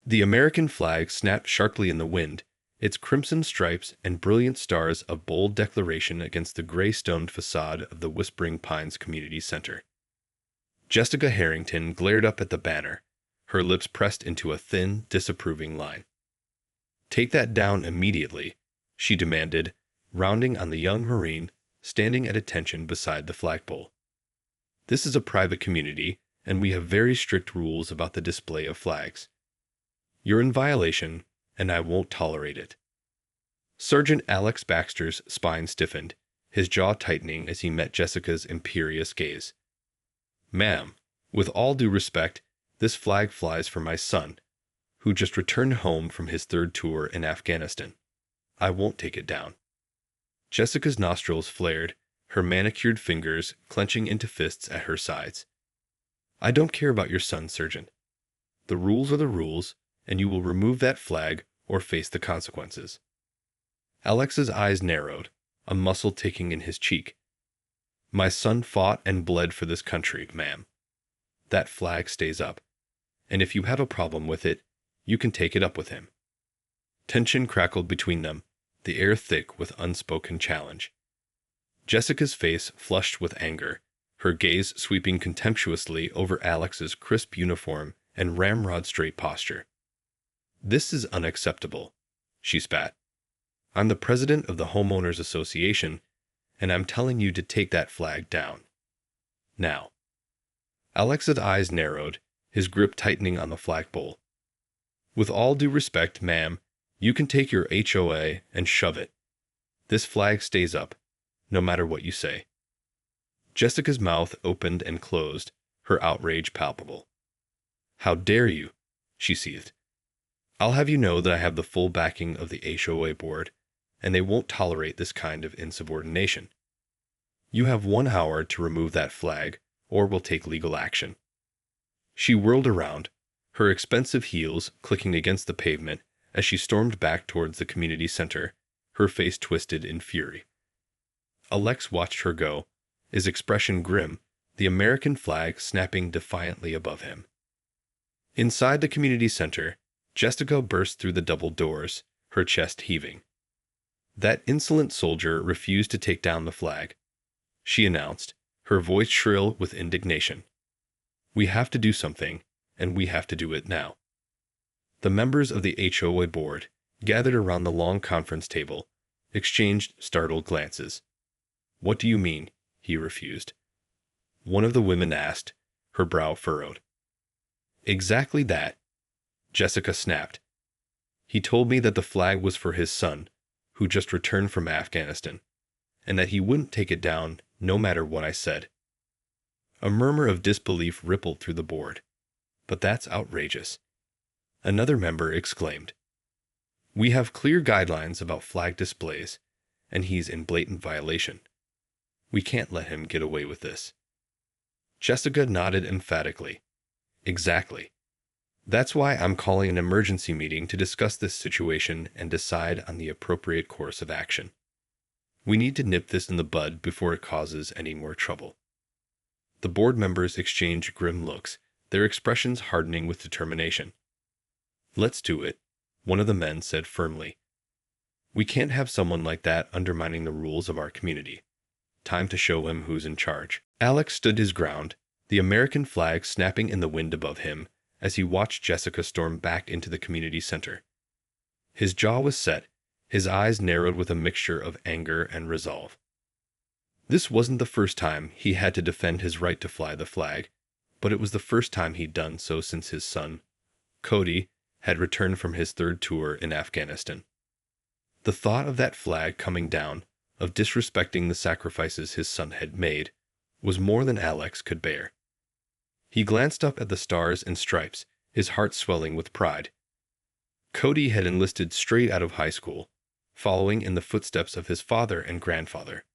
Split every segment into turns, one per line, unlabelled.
The American flag snapped sharply in the wind, its crimson stripes and brilliant stars a bold declaration against the gray-stoned facade of the Whispering Pines Community Center. Jessica Harrington glared up at the banner, her lips pressed into a thin, disapproving line. "Take that down immediately," she demanded, rounding on the young Marine standing at attention beside the flagpole. "This is a private community, and we have very strict rules about the display of flags. You're in violation, and I won't tolerate it." Sergeant Alex Baxter's spine stiffened, his jaw tightening as he met Jessica's imperious gaze. "Ma'am, with all due respect, this flag flies for my son, who just returned home from his third tour in Afghanistan. I won't take it down." Jessica's nostrils flared, her manicured fingers clenching into fists at her sides. "I don't care about your son, Sergeant. The rules are the rules, and you will remove that flag or face the consequences." Alex's eyes narrowed, a muscle ticking in his cheek. "My son fought and bled for this country, ma'am. That flag stays up, and if you have a problem with it, you can take it up with him." Tension crackled between them, the air thick with unspoken challenge. Jessica's face flushed with anger, her gaze sweeping contemptuously over Alex's crisp uniform and ramrod-straight posture. "This is unacceptable," she spat. "I'm the president of the Homeowners Association, and I'm telling you to take that flag down. Now." Alex's eyes narrowed, his grip tightening on the flagpole. "With all due respect, ma'am, you can take your HOA and shove it. This flag stays up, no matter what you say." Jessica's mouth opened and closed, her outrage palpable. "How dare you?" she seethed. "I'll have you know that I have the full backing of the HOA board, and they won't tolerate this kind of insubordination. You have 1 hour to remove that flag, or we'll take legal action." She whirled around, her expensive heels clicking against the pavement as she stormed back towards the community center, her face twisted in fury. Alex watched her go, his expression grim, the American flag snapping defiantly above him. Inside the community center, Jessica burst through the double doors, her chest heaving. "That insolent soldier refused to take down the flag," she announced, her voice shrill with indignation. "We have to do something, and we have to do it now." The members of the HOA board, gathered around the long conference table, exchanged startled glances. "What do you mean?" he refused. One of the women asked, her brow furrowed. "Exactly that," Jessica snapped. "He told me that the flag was for his son, who just returned from Afghanistan, and that he wouldn't take it down no matter what I said." A murmur of disbelief rippled through the board. "But that's outrageous," another member exclaimed. "We have clear guidelines about flag displays, and he's in blatant violation. We can't let him get away with this." Jessica nodded emphatically. "Exactly. That's why I'm calling an emergency meeting to discuss this situation and decide on the appropriate course of action. We need to nip this in the bud before it causes any more trouble." The board members exchanged grim looks, their expressions hardening with determination. "Let's do it," one of the men said firmly. "We can't have someone like that undermining the rules of our community. Time to show him who's in charge." Alex stood his ground, the American flag snapping in the wind above him as he watched Jessica storm back into the community center. His jaw was set, his eyes narrowed with a mixture of anger and resolve. This wasn't the first time he had to defend his right to fly the flag, but it was the first time he'd done so since his son, Cody, had returned from his third tour in Afghanistan. The thought of that flag coming down, of disrespecting the sacrifices his son had made, was more than Alex could bear. He glanced up at the stars and stripes, his heart swelling with pride. Cody had enlisted straight out of high school, following in the footsteps of his father and grandfather.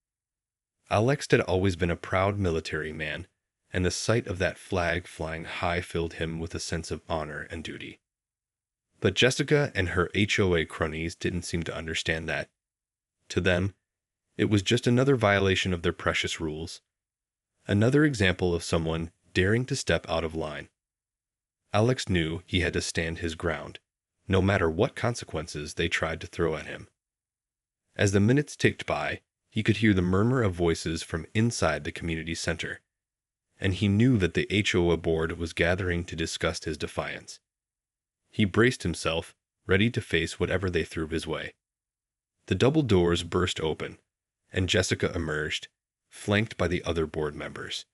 Alex had always been a proud military man, and the sight of that flag flying high filled him with a sense of honor and duty. But Jessica and her HOA cronies didn't seem to understand that. To them, it was just another violation of their precious rules, another example of someone daring to step out of line. Alex knew he had to stand his ground, no matter what consequences they tried to throw at him. As the minutes ticked by, he could hear the murmur of voices from inside the community center, and he knew that the HOA board was gathering to discuss his defiance. He braced himself, ready to face whatever they threw his way. The double doors burst open, and Jessica emerged, flanked by the other board members.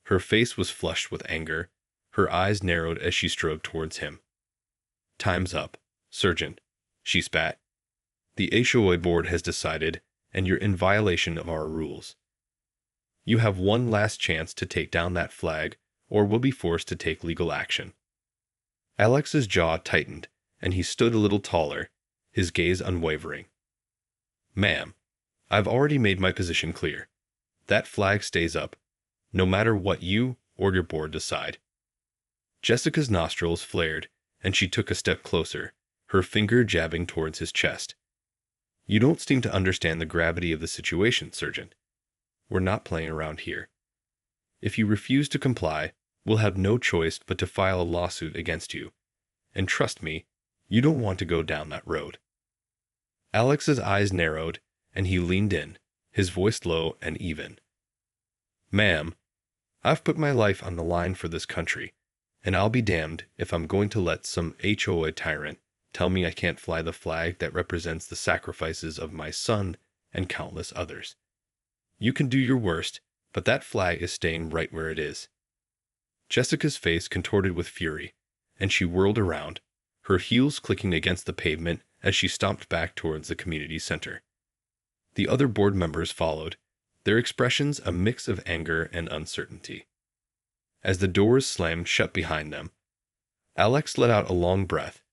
Her face was flushed with anger, her eyes narrowed as she strode towards him. "Time's up, Sergeant," she spat. "The HOA board has decided, and you're in violation of our rules. You have one last chance to take down that flag, or we'll be forced to take legal action." Alex's jaw tightened, and he stood a little taller, his gaze unwavering. "Ma'am, I've already made my position clear. That flag stays up, no matter what you or your board decide." Jessica's nostrils flared, and she took a step closer, her finger jabbing towards his chest. "You don't seem to understand the gravity of the situation, Sergeant. We're not playing around here. If you refuse to comply, we'll have no choice but to file a lawsuit against you. And trust me, you don't want to go down that road." Alex's eyes narrowed, and he leaned in, his voice low and even. "Ma'am, I've put my life on the line for this country, and I'll be damned if I'm going to let some HOA tyrant tell me I can't fly the flag that represents the sacrifices of my son and countless others. You can do your worst, but that flag is staying right where it is." Jessica's face contorted with fury, and she whirled around, her heels clicking against the pavement as she stomped back towards the community center. The other board members followed, their expressions a mix of anger and uncertainty. As the doors slammed shut behind them, Alex let out a long breath,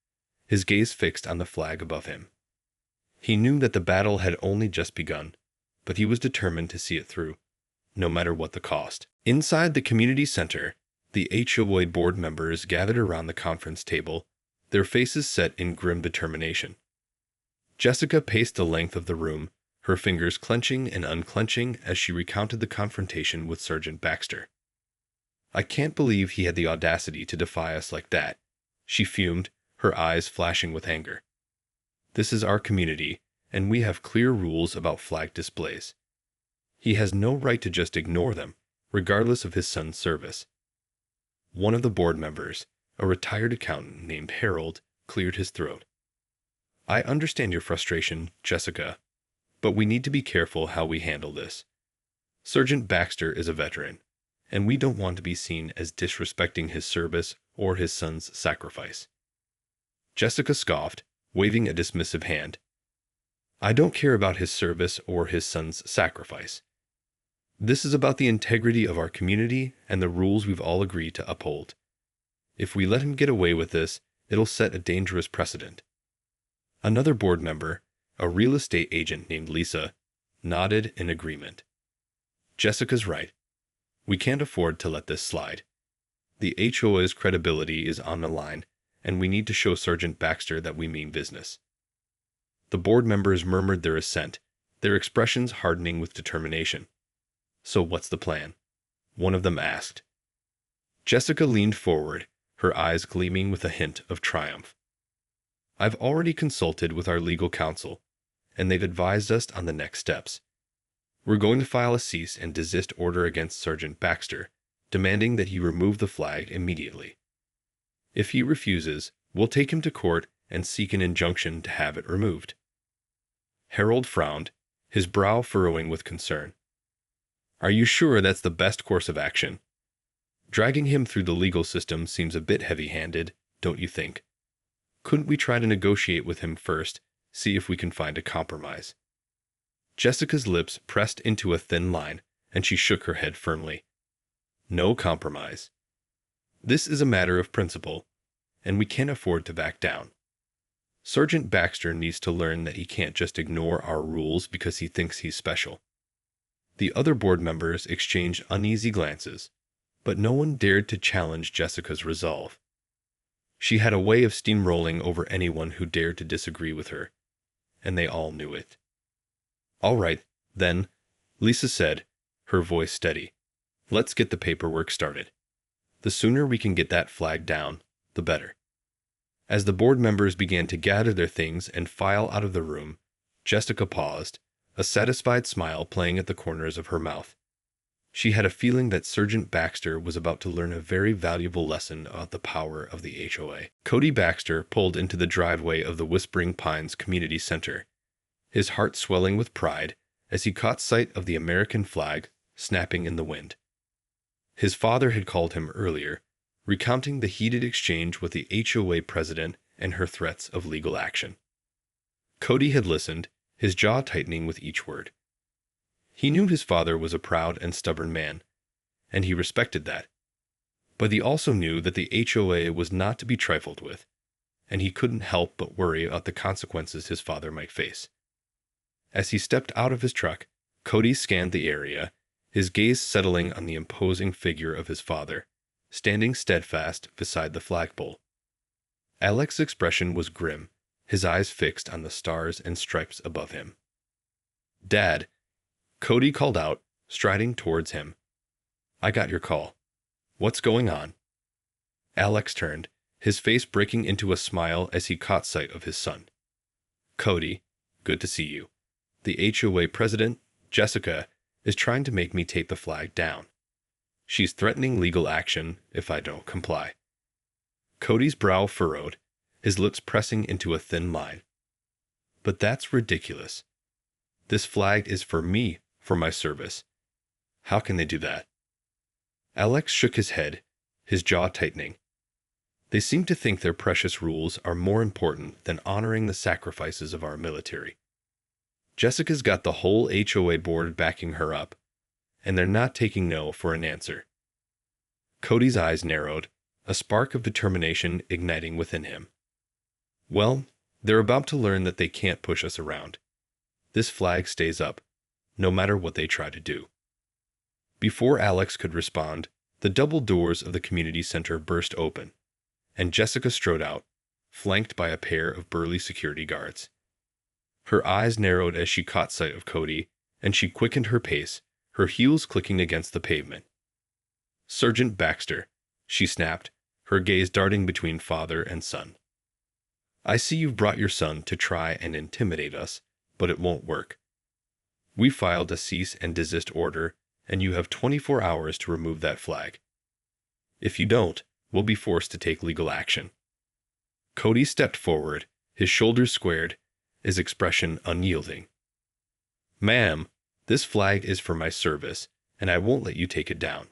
his gaze fixed on the flag above him. He knew that the battle had only just begun, but he was determined to see it through, no matter what the cost. Inside the community center, the HOA board members gathered around the conference table, their faces set in grim determination. Jessica paced the length of the room, her fingers clenching and unclenching as she recounted the confrontation with Sergeant Baxter. "I can't believe he had the audacity to defy us like that," she fumed, her eyes flashing with anger. "This is our community, and we have clear rules about flag displays. He has no right to just ignore them, regardless of his son's service." One of the board members, a retired accountant named Harold, cleared his throat. "I understand your frustration, Jessica, but we need to be careful how we handle this. Sergeant Baxter is a veteran, and we don't want to be seen as disrespecting his service or his son's sacrifice." Jessica scoffed, waving a dismissive hand. "I don't care about his service or his son's sacrifice. This is about the integrity of our community and the rules we've all agreed to uphold. If we let him get away with this, it'll set a dangerous precedent." Another board member, a real estate agent named Lisa, nodded in agreement. "Jessica's right. We can't afford to let this slide. The HOA's credibility is on the line, and we need to show Sergeant Baxter that we mean business." The board members murmured their assent, their expressions hardening with determination. "So what's the plan?" one of them asked. Jessica leaned forward, her eyes gleaming with a hint of triumph. "I've already consulted with our legal counsel, and they've advised us on the next steps. We're going to file a cease and desist order against Sergeant Baxter, demanding that he remove the flag immediately. If he refuses, we'll take him to court and seek an injunction to have it removed." Harold frowned, his brow furrowing with concern. "Are you sure that's the best course of action? Dragging him through the legal system seems a bit heavy-handed, don't you think? Couldn't we try to negotiate with him first, see if we can find a compromise?" Jessica's lips pressed into a thin line, and she shook her head firmly. "No compromise. This is a matter of principle, and we can't afford to back down. Sergeant Baxter needs to learn that he can't just ignore our rules because he thinks he's special." The other board members exchanged uneasy glances, but no one dared to challenge Jessica's resolve. She had a way of steamrolling over anyone who dared to disagree with her, and they all knew it. "All right, then," Lisa said, her voice steady. "Let's get the paperwork started. The sooner we can get that flag down, the better. As the board members began to gather their things and file out of the room, Jessica paused, a satisfied smile playing at the corners of her mouth. She had a feeling that Sergeant Baxter was about to learn a very valuable lesson about the power of the HOA. Cody Baxter pulled into the driveway of the Whispering Pines Community Center, his heart swelling with pride as he caught sight of the American flag snapping in the wind. His father had called him earlier, recounting the heated exchange with the HOA president and her threats of legal action. Cody had listened, his jaw tightening with each word. He knew his father was a proud and stubborn man, and he respected that. But he also knew that the HOA was not to be trifled with, and he couldn't help but worry about the consequences his father might face. As he stepped out of his truck, Cody scanned the area, his gaze settling on the imposing figure of his father, standing steadfast beside the flagpole. Alex's expression was grim, his eyes fixed on the stars and stripes above him. "Dad," Cody called out, striding towards him. "I got your call. What's going on?" Alex turned, his face breaking into a smile as he caught sight of his son. "Cody, good to see you. The HOA president, Jessica, is trying to make me take the flag down. She's threatening legal action if I don't comply." Cody's brow furrowed, his lips pressing into a thin line. "But that's ridiculous. This flag is for me, for my service. How can they do that?" Alex shook his head, his jaw tightening. "They seem to think their precious rules are more important than honoring the sacrifices of our military. Jessica's got the whole HOA board backing her up, and they're not taking no for an answer." Cody's eyes narrowed, a spark of determination igniting within him. "Well, they're about to learn that they can't push us around. This flag stays up, no matter what they try to do." Before Alex could respond, the double doors of the community center burst open, and Jessica strode out, flanked by a pair of burly security guards. Her eyes narrowed as she caught sight of Cody, and she quickened her pace, her heels clicking against the pavement. "Sergeant Baxter," she snapped, her gaze darting between father and son. "I see you've brought your son to try and intimidate us, but it won't work. We filed a cease and desist order, and you have 24 hours to remove that flag. If you don't, we'll be forced to take legal action." Cody stepped forward, his shoulders squared, his expression unyielding. "Ma'am, this flag is for my service, and I won't let you take it down.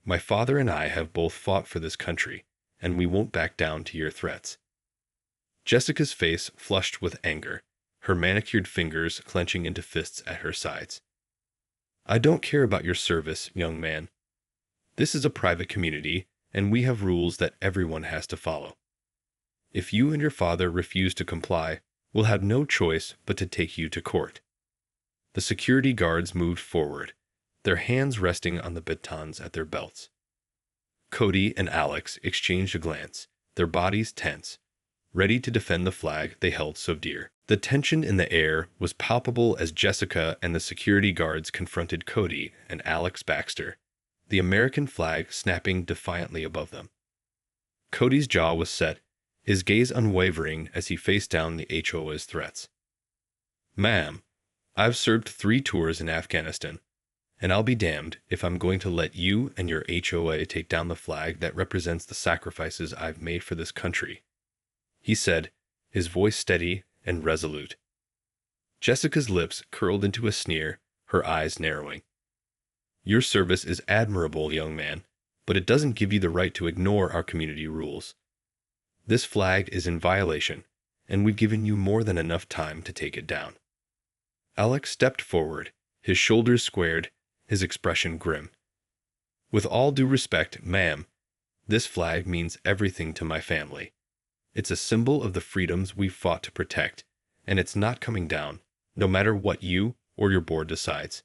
My father and I have both fought for this country, and we won't back down to your threats." Jessica's face flushed with anger, her manicured fingers clenching into fists at her sides. "I don't care about your service, young man. This is a private community, and we have rules that everyone has to follow. If you and your father refuse to comply, we'll have no choice but to take you to court." The security guards moved forward, their hands resting on the batons at their belts. Cody and Alex exchanged a glance, their bodies tense, ready to defend the flag they held so dear. The tension in the air was palpable as Jessica and the security guards confronted Cody and Alex Baxter, the American flag snapping defiantly above them. Cody's jaw was set, his gaze unwavering as he faced down the HOA's threats. "Ma'am, I've served 3 tours in Afghanistan, and I'll be damned if I'm going to let you and your HOA take down the flag that represents the sacrifices I've made for this country," he said, his voice steady and resolute. Jessica's lips curled into a sneer, her eyes narrowing. "Your service is admirable, young man, but it doesn't give you the right to ignore our community rules. This flag is in violation, and we've given you more than enough time to take it down." Alex stepped forward, his shoulders squared, his expression grim. "With all due respect, ma'am, this flag means everything to my family. It's a symbol of the freedoms we've fought to protect, and it's not coming down, no matter what you or your board decides."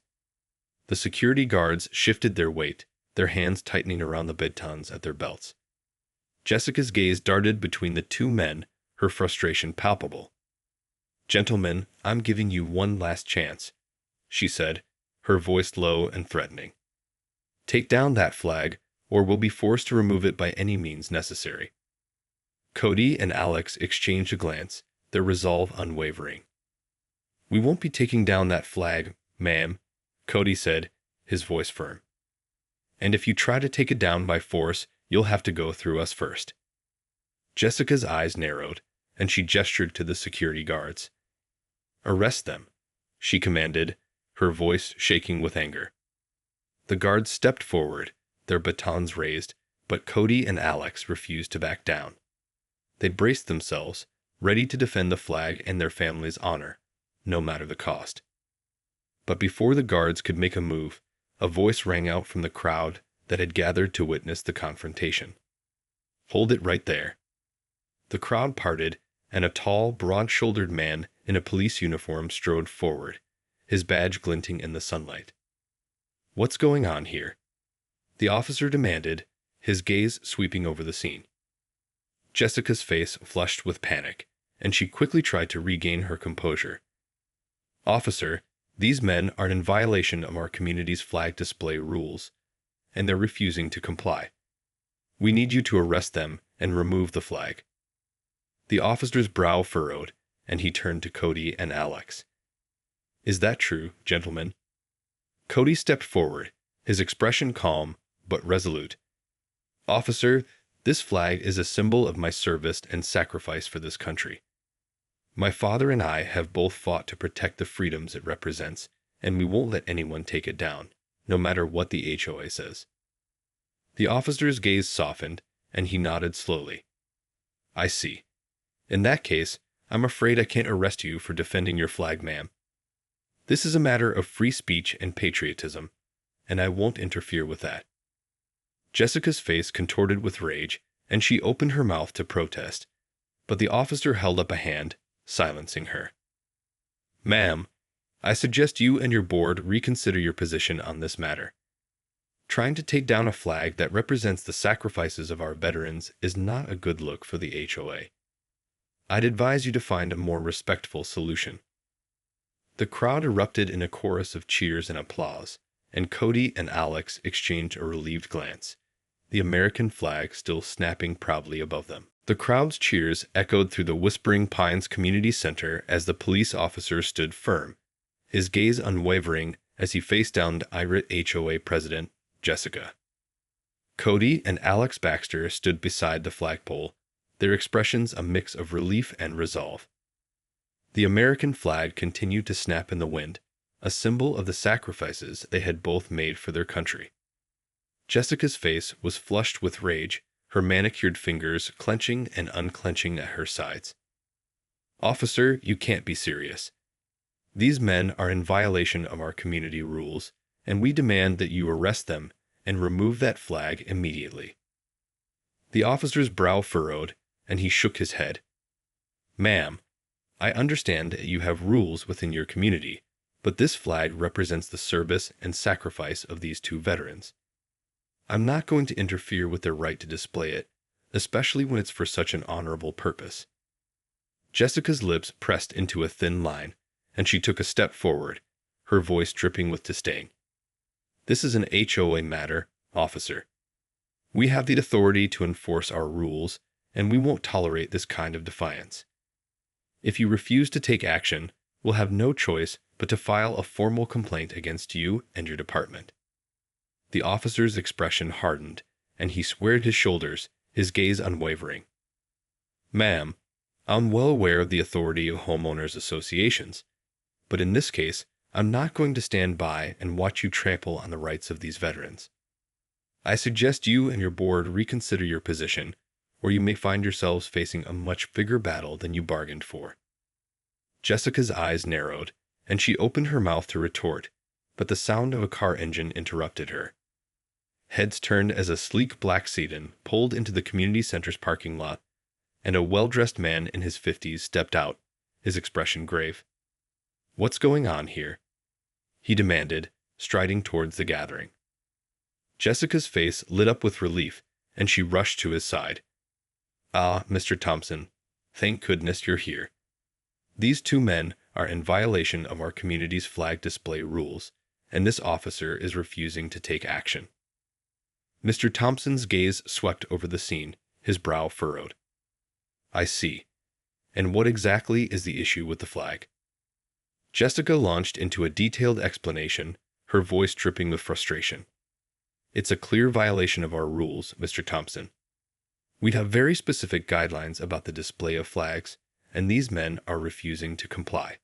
The security guards shifted their weight, their hands tightening around the batons at their belts. Jessica's gaze darted between the 2 men, her frustration palpable. "Gentlemen, I'm giving you one last chance," she said, her voice low and threatening. "Take down that flag, or we'll be forced to remove it by any means necessary. Cody and Alex exchanged a glance, their resolve unwavering. "We won't be taking down that flag, ma'am," Cody said, his voice firm. "And if you try to take it down by force, you'll have to go through us first." Jessica's eyes narrowed, and she gestured to the security guards. "Arrest them," she commanded, her voice shaking with anger. The guards stepped forward, their batons raised, but Cody and Alex refused to back down. They braced themselves, ready to defend the flag and their family's honor, no matter the cost. But before the guards could make a move, a voice rang out from the crowd that had gathered to witness the confrontation. "Hold it right there." The crowd parted, and a tall, broad-shouldered man in a police uniform strode forward, his badge glinting in the sunlight. "What's going on here?" the officer demanded, his gaze sweeping over the scene. Jessica's face flushed with panic, and she quickly tried to regain her composure. "Officer, these men are in violation of our community's flag display rules, and they're refusing to comply. We need you to arrest them and remove the flag." The officer's brow furrowed, and he turned to Cody and Alex. "Is that true, gentlemen?" Cody stepped forward, his expression calm but resolute. "Officer, this flag is a symbol of my service and sacrifice for this country. My father and I have both fought to protect the freedoms it represents, and we won't let anyone take it down, no matter what the HOA says." The officer's gaze softened, and he nodded slowly. "I see. In that case, I'm afraid I can't arrest you for defending your flag, ma'am. This is a matter of free speech and patriotism, and I won't interfere with that." Jessica's face contorted with rage, and she opened her mouth to protest, but the officer held up a hand, silencing her. "Ma'am, I suggest you and your board reconsider your position on this matter. Trying to take down a flag that represents the sacrifices of our veterans is not a good look for the HOA. I'd advise you to find a more respectful solution." The crowd erupted in a chorus of cheers and applause, and Cody and Alex exchanged a relieved glance, the American flag still snapping proudly above them. The crowd's cheers echoed through the Whispering Pines Community Center as the police officer stood firm, his gaze unwavering as he faced down the irate HOA president, Jessica. Cody and Alex Baxter stood beside the flagpole, their expressions a mix of relief and resolve. The American flag continued to snap in the wind, a symbol of the sacrifices they had both made for their country. Jessica's face was flushed with rage, her manicured fingers clenching and unclenching at her sides. "Officer, you can't be serious. These men are in violation of our community rules, and we demand that you arrest them and remove that flag immediately." The officer's brow furrowed, and he shook his head. "Ma'am, I understand that you have rules within your community, but this flag represents the service and sacrifice of these two veterans. I'm not going to interfere with their right to display it, especially when it's for such an honorable purpose." Jessica's lips pressed into a thin line, and she took a step forward, her voice dripping with disdain. "This is an HOA matter, officer. We have the authority to enforce our rules, and we won't tolerate this kind of defiance. If you refuse to take action, we'll have no choice but to file a formal complaint against you and your department." The officer's expression hardened, and he squared his shoulders, his gaze unwavering. "Ma'am, I'm well aware of the authority of homeowners associations, but in this case, I'm not going to stand by and watch you trample on the rights of these veterans. I suggest you and your board reconsider your position, or you may find yourselves facing a much bigger battle than you bargained for." Jessica's eyes narrowed, and she opened her mouth to retort, but the sound of a car engine interrupted her. Heads turned as a sleek black sedan pulled into the community center's parking lot, and a well-dressed man in his 50s stepped out, his expression grave. "What's going on here?" he demanded, striding towards the gathering. Jessica's face lit up with relief, and she rushed to his side. "Ah, Mr. Thompson, thank goodness you're here. These two men are in violation of our community's flag display rules, and this officer is refusing to take action." Mr. Thompson's gaze swept over the scene, his brow furrowed. I see. And what exactly is the issue with the flag? Jessica launched into a detailed explanation, her voice dripping with frustration. It's a clear violation of our rules, Mr. Thompson. We have very specific guidelines about the display of flags, and these men are refusing to comply.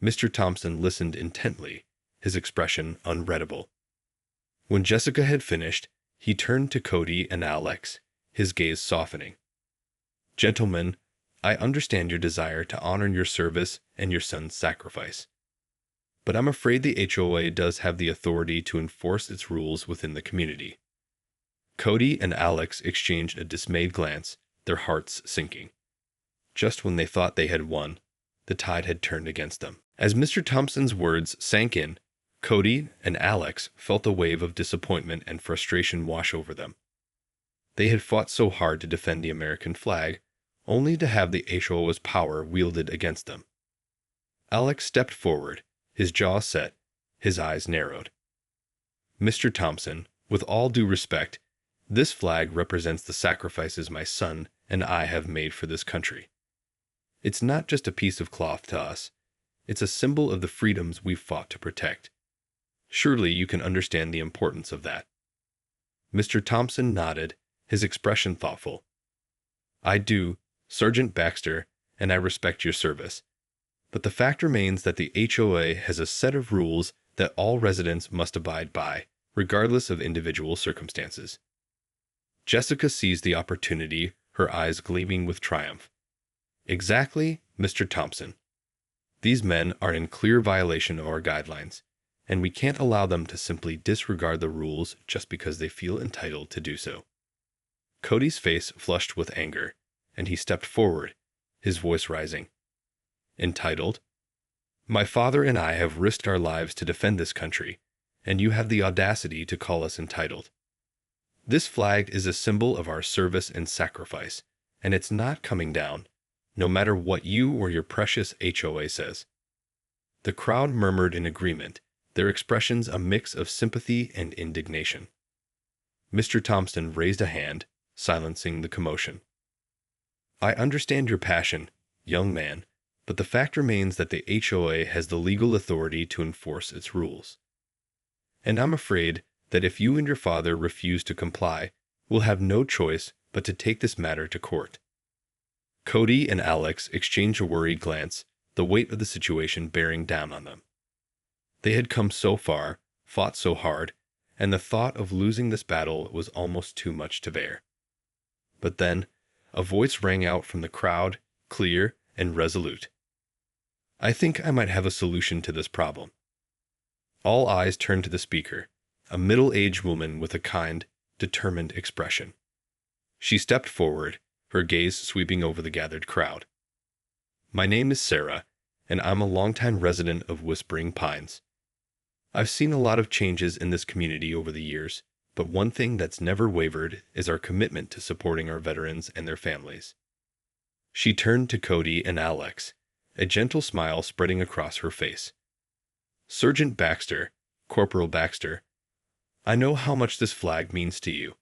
Mr. Thompson listened intently, his expression unreadable. When Jessica had finished, he turned to Cody and Alex, his gaze softening. Gentlemen, I understand your desire to honor your service and your son's sacrifice. But I'm afraid the HOA does have the authority to enforce its rules within the community. Cody and Alex exchanged a dismayed glance, their hearts sinking. Just when they thought they had won, the tide had turned against them. As Mr. Thompson's words sank in, Cody and Alex felt a wave of disappointment and frustration wash over them. They had fought so hard to defend the American flag, only to have the HOA's power wielded against them. Alex stepped forward, his jaw set, his eyes narrowed. Mr. Thompson, with all due respect, this flag represents the sacrifices my son and I have made for this country. It's not just a piece of cloth to us. It's a symbol of the freedoms we've fought to protect. Surely you can understand the importance of that. Mr. Thompson nodded, his expression thoughtful. I do, Sergeant Baxter, and I respect your service. But the fact remains that the HOA has a set of rules that all residents must abide by, regardless of individual circumstances. Jessica seized the opportunity, her eyes gleaming with triumph. Exactly, Mr. Thompson. These men are in clear violation of our guidelines, and we can't allow them to simply disregard the rules just because they feel entitled to do so. Cody's face flushed with anger, and he stepped forward, his voice rising. Entitled? My father and I have risked our lives to defend this country, and you have the audacity to call us entitled. This flag is a symbol of our service and sacrifice, and it's not coming down, no matter what you or your precious HOA says. The crowd murmured in agreement, their expressions a mix of sympathy and indignation. Mr. Thompson raised a hand, silencing the commotion. I understand your passion, young man, but the fact remains that the HOA has the legal authority to enforce its rules. And I'm afraid that if you and your father refuse to comply, we'll have no choice but to take this matter to court. Cody and Alex exchanged a worried glance, the weight of the situation bearing down on them. They had come so far, fought so hard, and the thought of losing this battle was almost too much to bear. But then, a voice rang out from the crowd, clear and resolute. I think I might have a solution to this problem. All eyes turned to the speaker, a middle-aged woman with a kind, determined expression. She stepped forward, her gaze sweeping over the gathered crowd. My name is Sarah, and I'm a longtime resident of Whispering Pines. I've seen a lot of changes in this community over the years, but one thing that's never wavered is our commitment to supporting our veterans and their families. She turned to Cody and Alex, a gentle smile spreading across her face. Sergeant Baxter, Corporal Baxter, I know how much this flag means to you,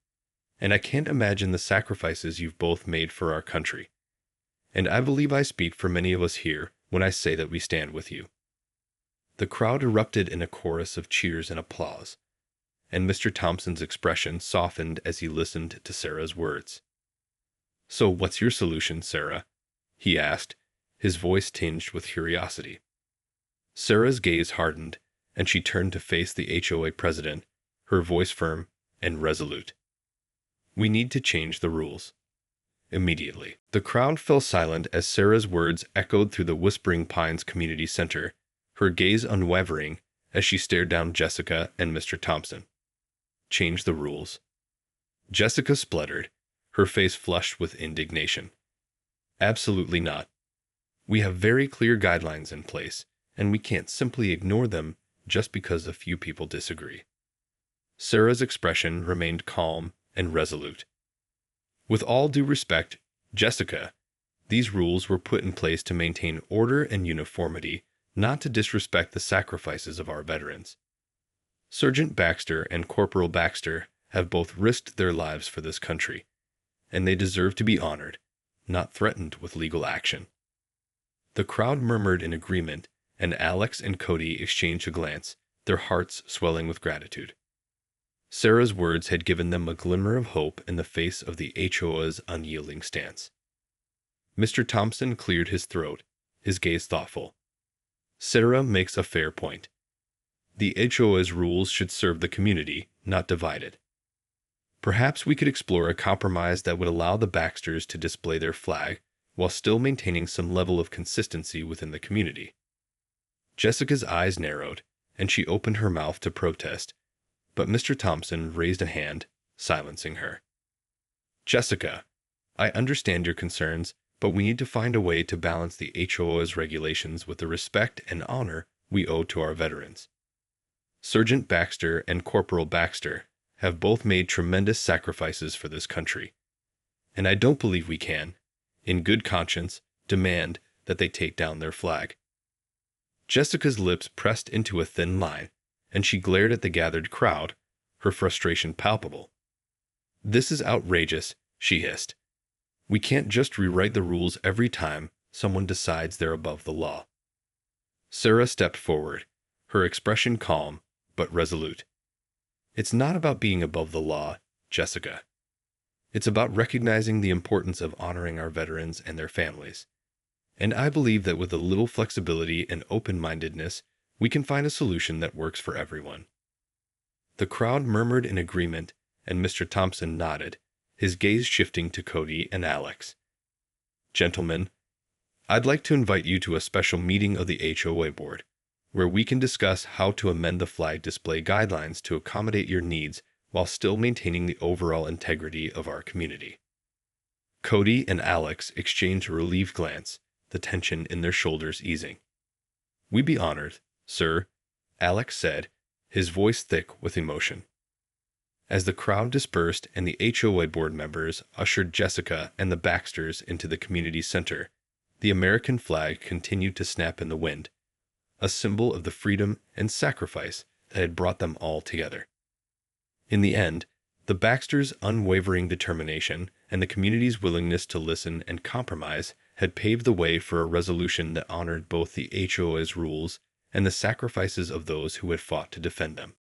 and I can't imagine the sacrifices you've both made for our country. And I believe I speak for many of us here when I say that we stand with you. The crowd erupted in a chorus of cheers and applause, and Mr. Thompson's expression softened as he listened to Sarah's words. So what's your solution, Sarah? He asked, his voice tinged with curiosity. Sarah's gaze hardened, and she turned to face the HOA president, her voice firm and resolute. We need to change the rules. Immediately. The crowd fell silent as Sarah's words echoed through the Whispering Pines Community Center, her gaze unwavering as she stared down Jessica and Mr. Thompson. Change the rules. Jessica spluttered, her face flushed with indignation. Absolutely not. We have very clear guidelines in place, and we can't simply ignore them just because a few people disagree. Sarah's expression remained calm and resolute. With all due respect, Jessica, these rules were put in place to maintain order and uniformity, not to disrespect the sacrifices of our veterans. Sergeant Baxter and Corporal Baxter have both risked their lives for this country, and they deserve to be honored, not threatened with legal action. The crowd murmured in agreement, and Alex and Cody exchanged a glance, their hearts swelling with gratitude. Sarah's words had given them a glimmer of hope in the face of the HOA's unyielding stance. Mr. Thompson cleared his throat, his gaze thoughtful. Sarah makes a fair point. The HOA's rules should serve the community, not divide it. Perhaps we could explore a compromise that would allow the Baxters to display their flag while still maintaining some level of consistency within the community. Jessica's eyes narrowed, and she opened her mouth to protest, but Mr. Thompson raised a hand, silencing her. Jessica, I understand your concerns, but we need to find a way to balance the HOA's regulations with the respect and honor we owe to our veterans. Sergeant Baxter and Corporal Baxter have both made tremendous sacrifices for this country, and I don't believe we can, in good conscience, demand that they take down their flag. Jessica's lips pressed into a thin line, and she glared at the gathered crowd, her frustration palpable. This is outrageous, she hissed. We can't just rewrite the rules every time someone decides they're above the law. Sarah stepped forward, her expression calm but resolute. It's not about being above the law, Jessica. It's about recognizing the importance of honoring our veterans and their families. And I believe that with a little flexibility and open-mindedness, we can find a solution that works for everyone. The crowd murmured in agreement, and Mr. Thompson nodded, his gaze shifting to Cody and Alex. Gentlemen, I'd like to invite you to a special meeting of the HOA board, where we can discuss how to amend the flag display guidelines to accommodate your needs while still maintaining the overall integrity of our community. Cody and Alex exchanged a relieved glance, the tension in their shoulders easing. We'd be honored, sir, Alex said, his voice thick with emotion. As the crowd dispersed and the HOA board members ushered Jessica and the Baxters into the community center, the American flag continued to snap in the wind, a symbol of the freedom and sacrifice that had brought them all together. In the end, the Baxters' unwavering determination and the community's willingness to listen and compromise had paved the way for a resolution that honored both the HOA's rules and the sacrifices of those who had fought to defend them.